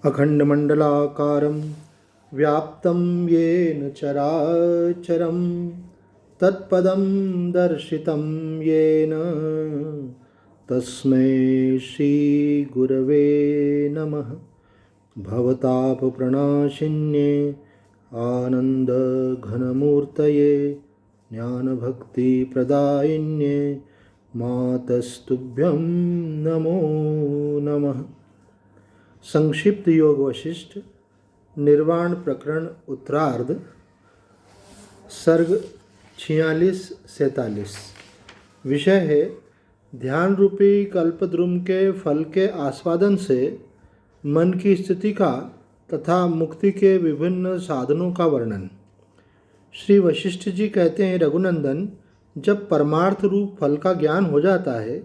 अखंडमंडलाकारं व्याप्तं येन चराचरं तत्पदं दर्शितं येन तस्मै श्रीगुरवे नमः। भवतापप्रणाशिन्ये आनन्दघनमूर्तये ज्ञानभक्तिप्रदायिन्ये मातस्तुभ्यं नमो नमः। संक्षिप्त योग वशिष्ठ निर्वाण प्रकरण उत्तरार्ध सर्ग 46-47। विषय है ध्यान रूपी कल्पद्रुम के फल के आस्वादन से मन की स्थिति का तथा मुक्ति के विभिन्न साधनों का वर्णन। श्री वशिष्ठ जी कहते हैं, रघुनंदन, जब परमार्थ रूप फल का ज्ञान हो जाता है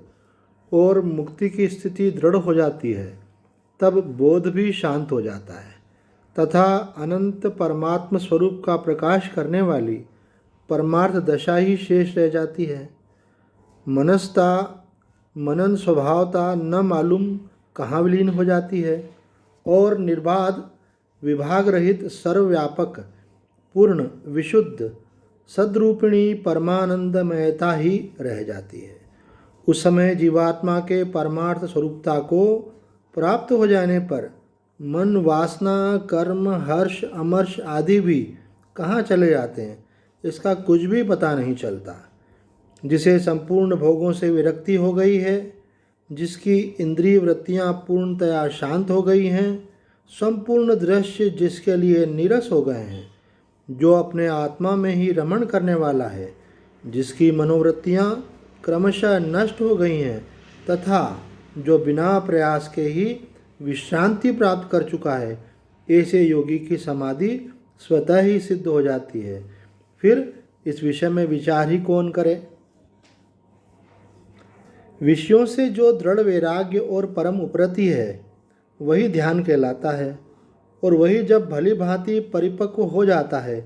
और मुक्ति की स्थिति दृढ़ हो जाती है, तब बोध भी शांत हो जाता है तथा अनंत परमात्म स्वरूप का प्रकाश करने वाली परमार्थ दशा ही शेष रह जाती है। मनस्ता मनन स्वभावता न मालूम कहाँ विलीन हो जाती है और निर्बाध विभाग रहित सर्वव्यापक पूर्ण विशुद्ध सद्रूपिणी परमानंदमयता ही रह जाती है। उस समय जीवात्मा के परमार्थ स्वरूपता को प्राप्त हो जाने पर मन, वासना, कर्म, हर्ष, अमर्ष आदि भी कहाँ चले जाते हैं, इसका कुछ भी पता नहीं चलता। जिसे संपूर्ण भोगों से विरक्ति हो गई है, जिसकी इंद्रिय वृत्तियाँ पूर्णतया शांत हो गई हैं, संपूर्ण दृश्य जिसके लिए नीरस हो गए हैं, जो अपने आत्मा में ही रमण करने वाला है, जिसकी मनोवृत्तियाँ क्रमशः नष्ट हो गई हैं तथा जो बिना प्रयास के ही विश्रांति प्राप्त कर चुका है, ऐसे योगी की समाधि स्वतः ही सिद्ध हो जाती है। फिर इस विषय में विचार ही कौन करे। विषयों से जो दृढ़ वैराग्य और परम उपरति है, वही ध्यान कहलाता है, और वही जब भली भांति परिपक्व हो जाता है,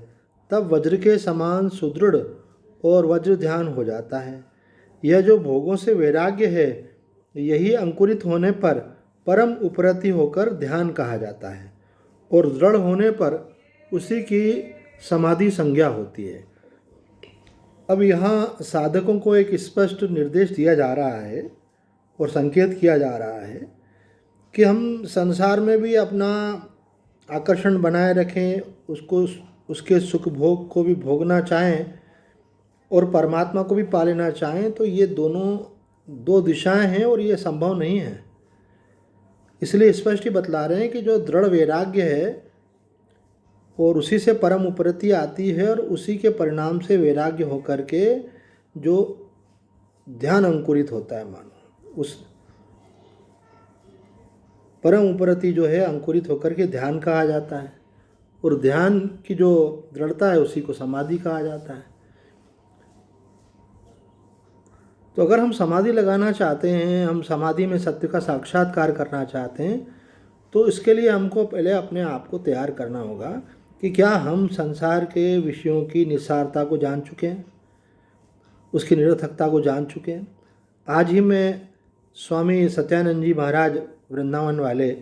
तब वज्र के समान सुदृढ़ और वज्र ध्यान हो जाता है। यह जो भोगों से वैराग्य है, यही अंकुरित होने पर परम उपरति होकर ध्यान कहा जाता है, और दृढ़ होने पर उसी की समाधि संज्ञा होती है। अब यहाँ साधकों को एक स्पष्ट निर्देश दिया जा रहा है और संकेत किया जा रहा है कि हम संसार में भी अपना आकर्षण बनाए रखें, उसके सुख भोग को भी भोगना चाहें और परमात्मा को भी पा लेना चाहें, तो ये दोनों दो दिशाएं हैं और ये संभव नहीं है। इसलिए स्पष्ट ही बतला रहे हैं कि जो दृढ़ वैराग्य है और उसी से परम उपरति आती है, और उसी के परिणाम से वैराग्य होकर के जो ध्यान अंकुरित होता है, मानो उस परम उपरति जो है अंकुरित होकर के ध्यान कहा जाता है, और ध्यान की जो दृढ़ता है उसी को समाधि कहा जाता है। तो अगर हम समाधि लगाना चाहते हैं, हम समाधि में सत्य का साक्षात्कार करना चाहते हैं, तो इसके लिए हमको पहले अपने आप को तैयार करना होगा कि क्या हम संसार के विषयों की निस्सारता को जान चुके हैं, उसकी निरर्थकता को जान चुके हैं। आज ही मैं स्वामी सत्यानंद जी महाराज वृंदावन वाले,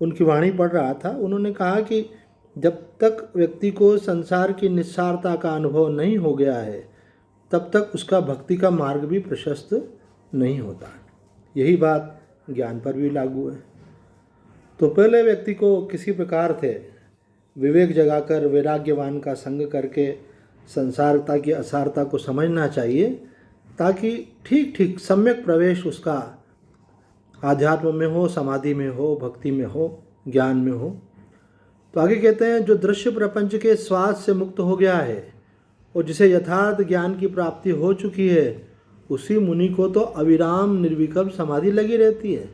उनकी वाणी पढ़ रहा था। उन्होंने कहा कि जब तक व्यक्ति को संसार की निस्सारता का अनुभव नहीं हो गया है, तब तक उसका भक्ति का मार्ग भी प्रशस्त नहीं होता। यही बात ज्ञान पर भी लागू है। तो पहले व्यक्ति को किसी प्रकार से विवेक जगाकर वैराग्यवान का संग करके संसारता की असारता को समझना चाहिए, ताकि ठीक ठीक सम्यक प्रवेश उसका आध्यात्म में हो, समाधि में हो, भक्ति में हो, ज्ञान में हो। तो आगे कहते हैं, जो दृश्य प्रपंच के स्वाद से मुक्त हो गया है और जिसे यथार्थ ज्ञान की प्राप्ति हो चुकी है, उसी मुनि को तो अविराम निर्विकल्प समाधि लगी रहती है।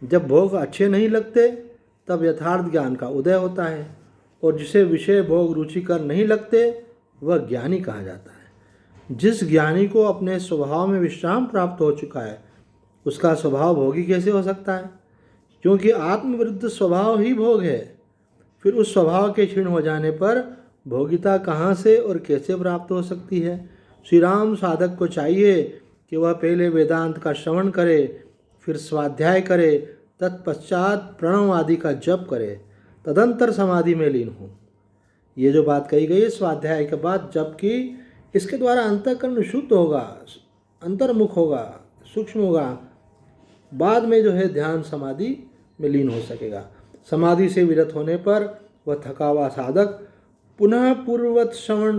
जब भोग अच्छे नहीं लगते, तब यथार्थ ज्ञान का उदय होता है, और जिसे विषय भोग रुचिकर नहीं लगते, वह ज्ञानी कहा जाता है। जिस ज्ञानी को अपने स्वभाव में विश्राम प्राप्त हो चुका है, उसका स्वभाव भोगी कैसे हो सकता है? क्योंकि आत्मविरुद्ध स्वभाव ही भोग है। फिर उस स्वभाव के क्षीण हो जाने पर भोगिता कहाँ से और कैसे प्राप्त हो सकती है? श्री राम साधक को चाहिए कि वह पहले वेदांत का श्रवण करे, फिर स्वाध्याय करे, तत्पश्चात प्रणव आदि का जप करे, तदंतर समाधि में लीन हो। ये जो बात कही गई है स्वाध्याय के बाद, जबकि इसके द्वारा अंतःकरण शुद्ध होगा, अंतर्मुख होगा, सूक्ष्म होगा, बाद में जो है ध्यान समाधि में लीन हो सकेगा। समाधि से विरत होने पर वह थका हुआ साधक पुनः पूर्ववत श्रवण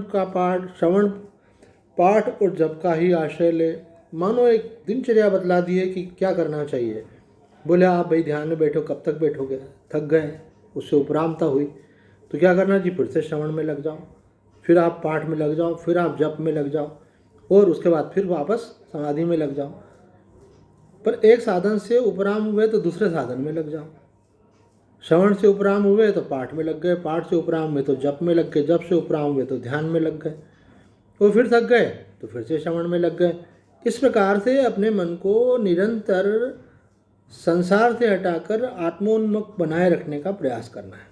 पाठ और जप का ही आश्रय ले। मानो एक दिनचर्या बतला दी है कि क्या करना चाहिए। बोले आप भाई ध्यान में बैठो, कब तक बैठोगे, थक गए, उससे उपरामता हुई तो क्या करना जी, फिर से श्रवण में लग जाओ, फिर आप पाठ में लग जाओ, फिर आप जप में लग जाओ और उसके बाद फिर वापस समाधि में लग जाओ। पर एक साधन से उपराम हुए तो दूसरे साधन में लग जाओ। श्रवण से उपराम हुए तो पाठ में लग गए, पाठ से उपराम हुए तो जप में लग गए, जप से उपराम हुए तो ध्यान में लग गए, और फिर थक गए तो फिर से श्रवण में लग गए। इस प्रकार से अपने मन को निरंतर संसार से हटाकर आत्मोन्मुख बनाए रखने का प्रयास करना है।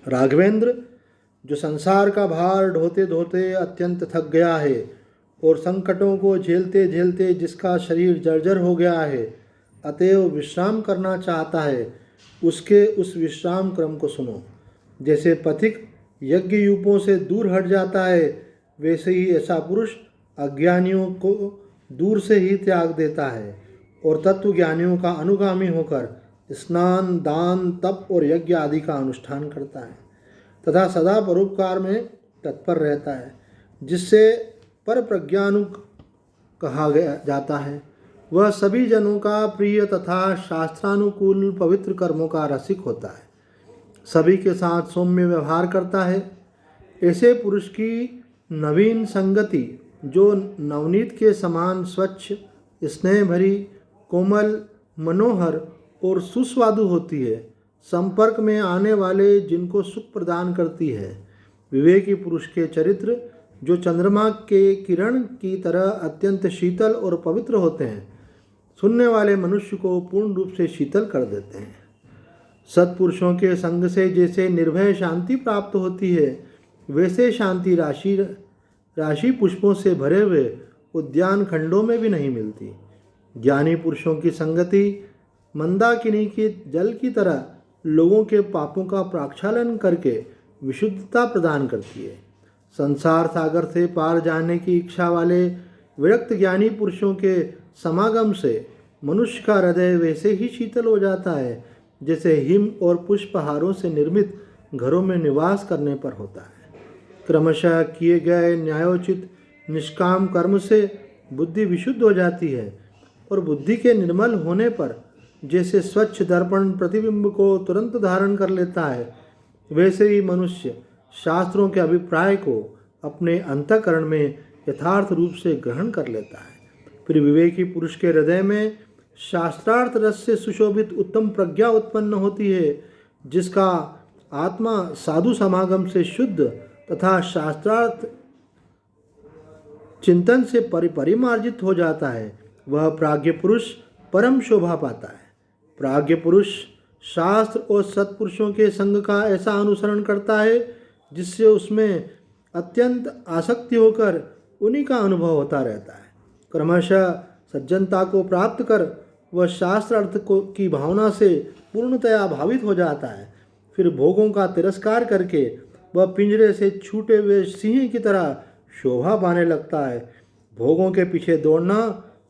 राघवेंद्र, जो संसार का भार ढोते ढोते अत्यंत थक गया है और संकटों को झेलते झेलते जिसका शरीर जर्जर हो गया है, अतएव विश्राम करना चाहता है, उसके उस विश्राम क्रम को सुनो। जैसे पथिक यज्ञ यूपों से दूर हट जाता है, वैसे ही ऐसा पुरुष अज्ञानियों को दूर से ही त्याग देता है और तत्वज्ञानियों का अनुगामी होकर स्नान, दान, तप और यज्ञ आदि का अनुष्ठान करता है तथा सदा परोपकार में तत्पर रहता है, जिससे पर प्रज्ञानुग कहा गया जाता है। वह सभी जनों का प्रिय तथा शास्त्रानुकूल पवित्र कर्मों का रसिक होता है, सभी के साथ सौम्य व्यवहार करता है। ऐसे पुरुष की नवीन संगति, जो नवनीत के समान स्वच्छ, स्नेह भरी, कोमल, मनोहर और सुस्वादु होती है, संपर्क में आने वाले जिनको सुख प्रदान करती है। विवेकी पुरुष के चरित्र, जो चंद्रमा के किरण की तरह अत्यंत शीतल और पवित्र होते हैं, सुनने वाले मनुष्य को पूर्ण रूप से शीतल कर देते हैं। सत्पुरुषों के संग से जैसे निर्भय शांति प्राप्त होती है, वैसे शांति राशि पुष्पों से भरे हुए उद्यान खंडों में भी नहीं मिलती। ज्ञानी पुरुषों की संगति मंदाकिनी के जल की तरह लोगों के पापों का प्रक्षालन करके विशुद्धता प्रदान करती है। संसार सागर से पार जाने की इच्छा वाले विरक्त ज्ञानी पुरुषों के समागम से मनुष्य का हृदय वैसे ही शीतल हो जाता है जैसे हिम और पुष्पहारों से निर्मित घरों में निवास करने पर होता है। क्रमशः किए गए न्यायोचित निष्काम कर्म से बुद्धि विशुद्ध हो जाती है और बुद्धि के निर्मल होने पर जैसे स्वच्छ दर्पण प्रतिबिंब को तुरंत धारण कर लेता है, वैसे ही मनुष्य शास्त्रों के अभिप्राय को अपने अंतःकरण में यथार्थ रूप से ग्रहण कर लेता है। फिर विवेकी पुरुष के हृदय में शास्त्रार्थ रस से सुशोभित उत्तम प्रज्ञा उत्पन्न होती है, जिसका आत्मा साधु समागम से शुद्ध तथा शास्त्रार्थ चिंतन से परिमार्जित हो जाता है। वह प्राज्ञ पुरुष परम शोभा पाता है। प्राज्ञ पुरुष शास्त्र और सत्पुरुषों के संग का ऐसा अनुसरण करता है जिससे उसमें अत्यंत आसक्ति होकर उन्हीं का अनुभव होता रहता है। क्रमशः सज्जनता को प्राप्त कर वह शास्त्र अर्थ की भावना से पूर्णतया भावित हो जाता है। फिर भोगों का तिरस्कार करके वह पिंजरे से छूटे हुए सिंह की तरह शोभा पाने लगता है। भोगों के पीछे दौड़ना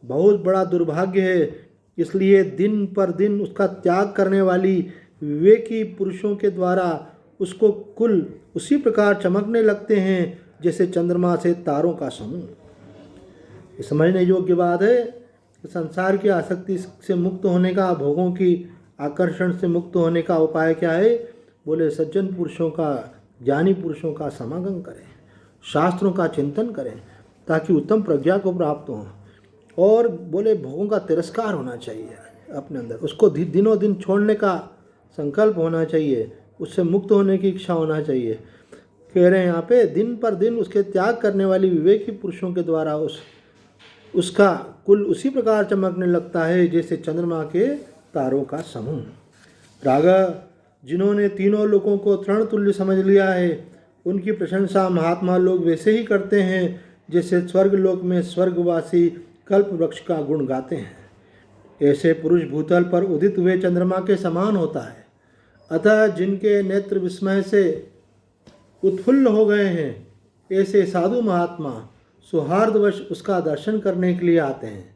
बहुत बड़ा दुर्भाग्य है, इसलिए दिन पर दिन उसका त्याग करने वाली विवेकी पुरुषों के द्वारा उसको कुल उसी प्रकार चमकने लगते हैं जैसे चंद्रमा से तारों का समूह। ये समझने योग्य बात है कि संसार की आसक्ति से मुक्त होने का, भोगों की आकर्षण से मुक्त होने का उपाय क्या है? बोले सज्जन पुरुषों का, ज्ञानी पुरुषों का समागम करें, शास्त्रों का चिंतन करें ताकि उत्तम प्रज्ञा को प्राप्त हो। और बोले भोगों का तिरस्कार होना चाहिए अपने अंदर, उसको दिनों दिन छोड़ने का संकल्प होना चाहिए, उससे मुक्त होने की इच्छा होना चाहिए। कह रहे हैं यहाँ पे दिन पर दिन उसके त्याग करने वाली विवेकी पुरुषों के द्वारा उसका कुल उसी प्रकार चमकने लगता है जैसे चंद्रमा के तारों का समूह। राघव, जिन्होंने तीनों लोगों को तृण तुल्य समझ लिया है, उनकी प्रशंसा महात्मा लोग वैसे ही करते हैं जैसे स्वर्ग लोक में स्वर्गवासी कल्प वृक्ष का गुण गाते हैं। ऐसे पुरुष भूतल पर उदित हुए चंद्रमा के समान होता है। अतः जिनके नेत्र विस्मय से उत्फुल्ल हो गए हैं, ऐसे साधु महात्मा सौहार्दवश उसका दर्शन करने के लिए आते हैं।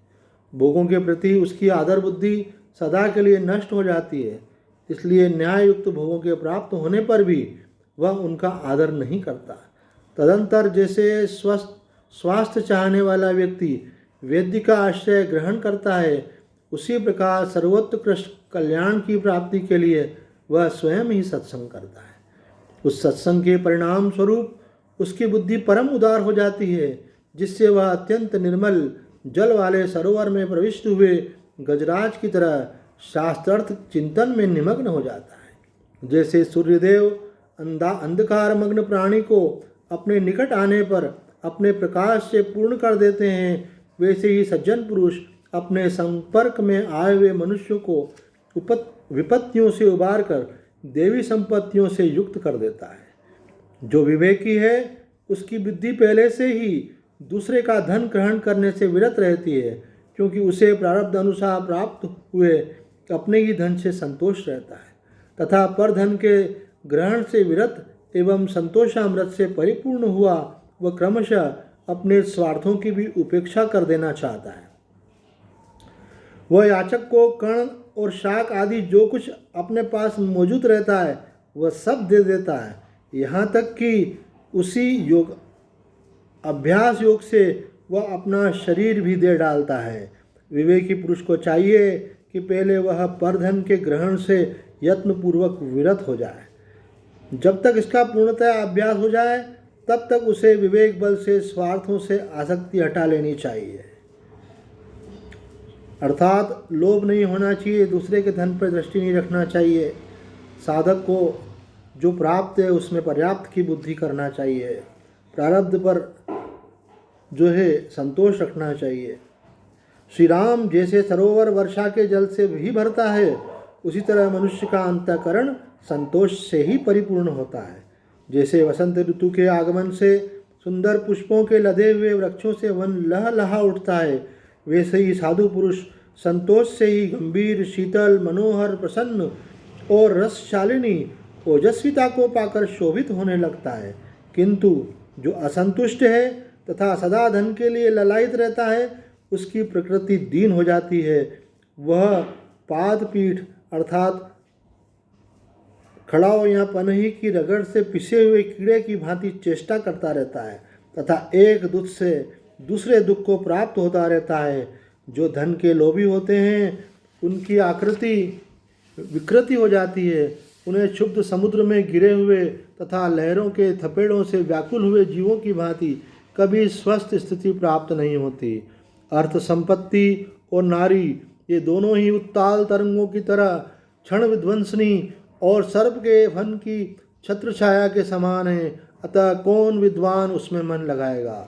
भोगों के प्रति उसकी आदर बुद्धि सदा के लिए नष्ट हो जाती है, इसलिए न्याययुक्त भोगों के प्राप्त होने पर भी वह उनका आदर नहीं करता। तदंतर जैसे स्वास्थ्य चाहने वाला व्यक्ति वेद्य का आश्रय ग्रहण करता है, उसी प्रकार सर्वोत्कृष्ट कल्याण की प्राप्ति के लिए वह स्वयं ही सत्संग करता है। उस सत्संग के परिणाम स्वरूप उसकी बुद्धि परम उदार हो जाती है, जिससे वह अत्यंत निर्मल जल वाले सरोवर में प्रविष्ट हुए गजराज की तरह शास्त्रार्थ चिंतन में निमग्न हो जाता है। जैसे सूर्यदेव अंधकार मग्न प्राणी को अपने निकट आने पर अपने प्रकाश से पूर्ण कर देते हैं, वैसे ही सज्जन पुरुष अपने संपर्क में आए हुए मनुष्य को विपत्तियों से उबार कर देवी संपत्तियों से युक्त कर देता है। जो विवेकी है उसकी बुद्धि पहले से ही दूसरे का धन ग्रहण करने से विरत रहती है, क्योंकि उसे प्रारब्ध अनुसार प्राप्त हुए अपने ही धन से संतोष रहता है, तथा पर धन के ग्रहण से विरत एवं संतोषामृत से परिपूर्ण हुआ वह क्रमशः अपने स्वार्थों की भी उपेक्षा कर देना चाहता है। वह याचक को कर्ण और शाक आदि जो कुछ अपने पास मौजूद रहता है वह सब दे देता है, यहाँ तक कि उसी अभ्यास योग से वह अपना शरीर भी दे डालता है। विवेकी पुरुष को चाहिए कि पहले वह परधन के ग्रहण से यत्नपूर्वक विरत हो जाए। जब तक इसका पूर्णतः अभ्यास हो जाए तब तक उसे विवेक बल से स्वार्थों से आसक्ति हटा लेनी चाहिए। अर्थात लोभ नहीं होना चाहिए, दूसरे के धन पर दृष्टि नहीं रखना चाहिए। साधक को जो प्राप्त है उसमें पर्याप्त की बुद्धि करना चाहिए, प्रारब्ध पर जो है संतोष रखना चाहिए। श्री राम जैसे सरोवर वर्षा के जल से भी भरता है, उसी तरह मनुष्य का अंतःकरण संतोष से ही परिपूर्ण होता है। जैसे वसंत ऋतु के आगमन से सुंदर पुष्पों के लदे हुए वृक्षों से वन लहलहा उठता है, वैसे ही साधु पुरुष संतोष से ही गंभीर, शीतल, मनोहर, प्रसन्न और रसशालिनी ओजस्विता को पाकर शोभित होने लगता है। किंतु जो असंतुष्ट है तथा सदा धन के लिए ललायित रहता है, उसकी प्रकृति दीन हो जाती है। वह पाद पीठ अर्थात खड़ाओ या पनही की रगड़ से पिसे हुए कीड़े की भांति चेष्टा करता रहता है तथा एक दुख से दूसरे दुख को प्राप्त होता रहता है। जो धन के लोभी होते हैं उनकी आकृति विकृति हो जाती है। उन्हें क्षुब्ध समुद्र में गिरे हुए तथा लहरों के थपेड़ों से व्याकुल हुए जीवों की भांति कभी स्वस्थ स्थिति प्राप्त नहीं होती। अर्थ, संपत्ति और नारी ये दोनों ही उत्ताल तरंगों की तरह क्षण विध्वंसनी और सर्प के फन की छत्र छाया के समान है। अतः कौन विद्वान उसमें मन लगाएगा।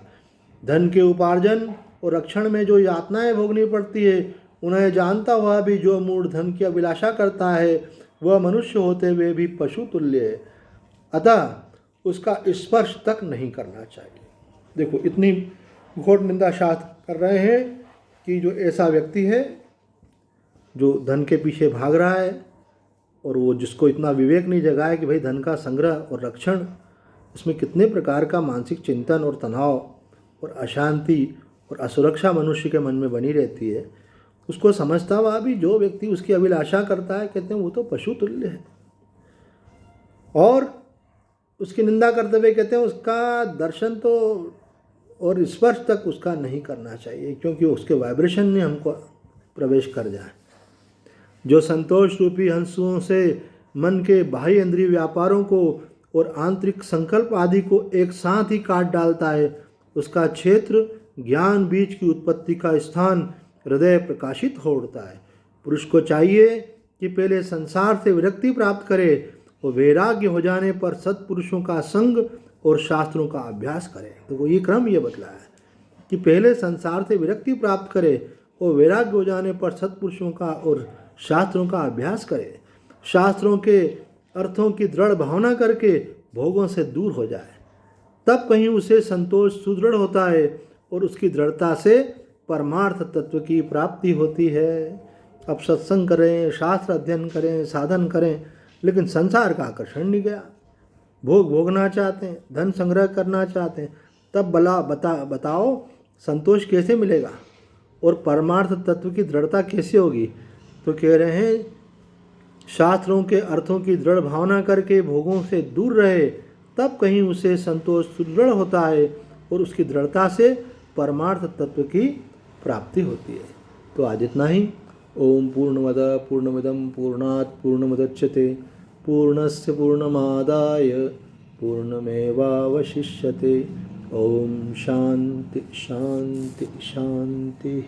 धन के उपार्जन और रक्षण में जो यातनाएं भोगनी पड़ती है, उन्हें जानता हुआ भी जो मूढ़ धन की अभिलाषा करता है वह मनुष्य होते हुए भी पशु तुल्य है। अतः उसका स्पर्श तक नहीं करना चाहिए। देखो, इतनी घोर निंदा शास्त्र कर रहे हैं कि जो ऐसा व्यक्ति है जो धन के पीछे भाग रहा है और वो जिसको इतना विवेक नहीं जगा है कि भाई धन का संग्रह और रक्षण, इसमें कितने प्रकार का मानसिक चिंतन और तनाव और अशांति और असुरक्षा मनुष्य के मन में बनी रहती है, उसको समझता हुआ भी जो व्यक्ति उसकी अभिलाषा करता है, कहते हैं वो तो पशु तुल्य है। और उसकी निंदा करते हुए कहते हैं उसका दर्शन तो और स्पर्श तक उसका नहीं करना चाहिए, क्योंकि उसके वाइब्रेशन में हमको प्रवेश कर जाए। जो संतोष रूपी हंसुओं से मन के बाह्य इंद्रिय व्यापारों को और आंतरिक संकल्प आदि को एक साथ ही काट डालता है, उसका क्षेत्र ज्ञान बीज की उत्पत्ति का स्थान हृदय प्रकाशित हो उठता है। पुरुष को चाहिए कि पहले संसार से विरक्ति प्राप्त करे और वैराग्य हो जाने पर सत्पुरुषों का संग और शास्त्रों का अभ्यास करे। तो ये क्रम ये बतलाया है कि पहले संसार से विरक्ति प्राप्त करे और वैराग्य हो जाने पर सत्पुरुषों का और शास्त्रों का अभ्यास करे। शास्त्रों के अर्थों की दृढ़ भावना करके भोगों से दूर हो जाए, तब कहीं उसे संतोष सुदृढ़ होता है और उसकी दृढ़ता से परमार्थ तत्व की प्राप्ति होती है। अब सत्संग करें, शास्त्र अध्ययन करें, साधन करें, लेकिन संसार का आकर्षण नहीं गया। भोग भोगना चाहते हैं, धन संग्रह करना चाहते हैं, तब बताओ संतोष कैसे मिलेगा और परमार्थ तत्व की दृढ़ता कैसे होगी। तो कह रहे हैं शास्त्रों के अर्थों की दृढ़ भावना करके भोगों से दूर रहे, तब कहीं उसे संतोष सुदृढ़ होता है और उसकी दृढ़ता से परमार्थ तत्व की प्राप्ति होती है। तो आज इतना ही। ओम पूर्णमद पूर्णमिदं पूर्णात् पूर्णमुदच्यते पूर्णस्य पूर्णमादाय पूर्णमेवावशिष्यते। ओम शांति शांति शांति।